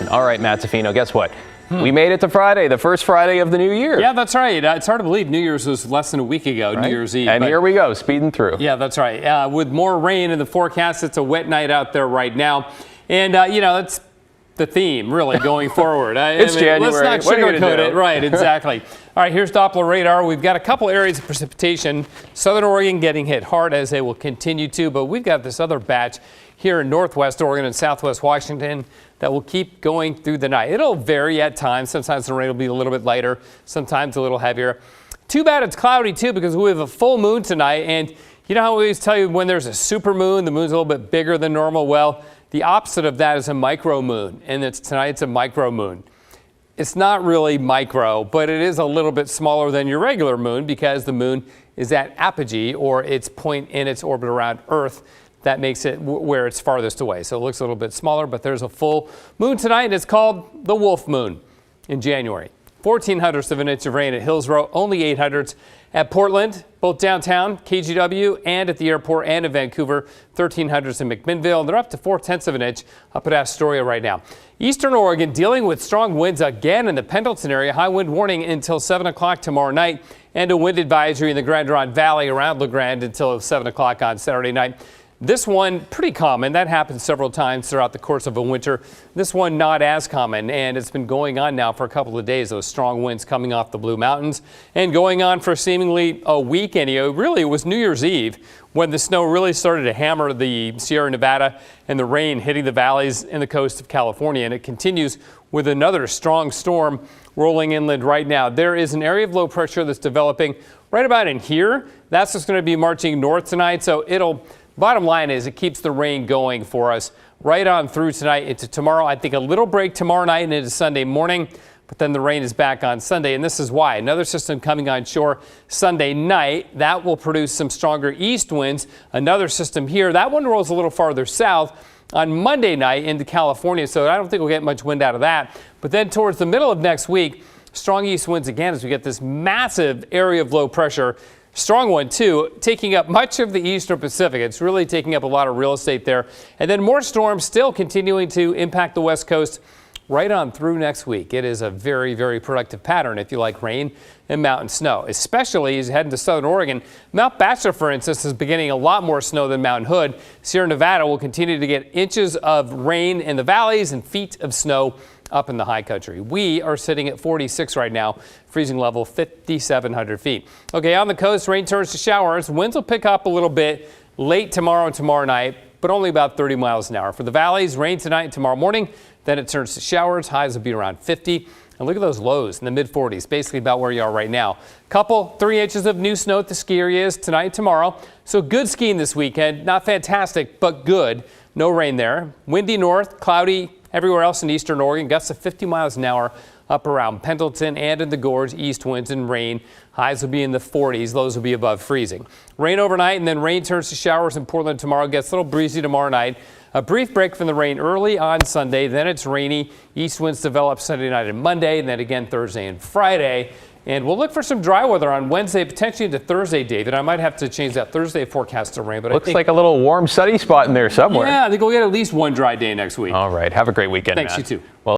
All right, Matt Zafino, guess what? We made it to Friday, the first Friday of the new year. Yeah, that's right. It's hard to believe New Year's was less than a week ago, right? New Year's Eve. And here we go, speeding through. Yeah, that's right. With more rain in the forecast, it's a wet night out there right now. And, that's the theme, really, going forward. It's January. Let's not sugarcoat it. Right, exactly. All right, here's Doppler radar. We've got a couple areas of precipitation. Southern Oregon getting hit hard, as they will continue to, but we've got this other batch here in northwest Oregon and southwest Washington that will keep going through the night. It'll vary at times. Sometimes the rain will be a little bit lighter, sometimes a little heavier. Too bad it's cloudy, too, because we have a full moon tonight. And you know how we always tell you when there's a super moon, the moon's a little bit bigger than normal? Well, the opposite of that is a micro moon, and tonight it's a micro moon. It's not really micro, but it is a little bit smaller than your regular moon because the moon is at apogee, or its point in its orbit around Earth. That makes it where it's farthest away. So it looks a little bit smaller, but there's a full moon tonight, and it's called the Wolf Moon in January. 0.14 of an inch of rain at Hillsborough, only 0.08 at Portland, both downtown, KGW, and at the airport, and in Vancouver, 0.13 in McMinnville. And they're up to 0.4 of an inch up at Astoria right now. Eastern Oregon dealing with strong winds again in the Pendleton area. High wind warning until 7 o'clock tomorrow night, and a wind advisory in the Grand Ronde Valley around La Grande until 7 o'clock on Saturday night. This one, pretty common. That happens several times throughout the course of a winter. This one, not as common, and it's been going on now for a couple of days. Those strong winds coming off the Blue Mountains and going on for seemingly a week. And really, it was New Year's Eve when the snow really started to hammer the Sierra Nevada and the rain hitting the valleys and the coast of California. And it continues with another strong storm rolling inland right now. There is an area of low pressure that's developing right about in here. That's just going to be marching north tonight, so bottom line is it keeps the rain going for us right on through tonight into tomorrow. I think a little break tomorrow night and into Sunday morning, but then the rain is back on Sunday. And this is why. Another system coming on shore Sunday night. That will produce some stronger east winds. Another system here. That one rolls a little farther south on Monday night into California, so I don't think we'll get much wind out of that. But then towards the middle of next week, strong east winds again as we get this massive area of low pressure. Strong one, too, taking up much of the eastern Pacific. It's really taking up a lot of real estate there. And then more storms still continuing to impact the West Coast right on through next week. It is a very, very productive pattern if you like rain and mountain snow, especially as you head into southern Oregon. Mount Bachelor, for instance, is beginning a lot more snow than Mount Hood. Sierra Nevada will continue to get inches of rain in the valleys and feet of snow up in the high country. We are sitting at 46 right now, freezing level 5,700 feet. Okay, on the coast, rain turns to showers. Winds will pick up a little bit late tomorrow and tomorrow night, but only about 30 miles an hour. For the valleys, rain tonight and tomorrow morning, then it turns to showers. Highs will be around 50. And look at those lows in the mid-40s, basically about where you are right now. Couple 3 inches of new snow at the ski areas tonight and tomorrow. So good skiing this weekend. Not fantastic, but good. No rain there. Windy north, cloudy everywhere else in eastern Oregon. Gusts of 50 miles an hour up around Pendleton and in the gorge. East winds and rain. Highs will be in the 40s. Those will be above freezing. Rain overnight, and then rain turns to showers in Portland tomorrow. Gets a little breezy tomorrow night. A brief break from the rain early on Sunday. Then it's rainy. East winds develop Sunday night and Monday, and then again Thursday and Friday. And we'll look for some dry weather on Wednesday, potentially into Thursday, David. I might have to change that Thursday forecast to rain. But looks like a little warm, sunny spot in there somewhere. Yeah, I think we'll get at least one dry day next week. All right. Have a great weekend, Thanks, Matt. You too. Well,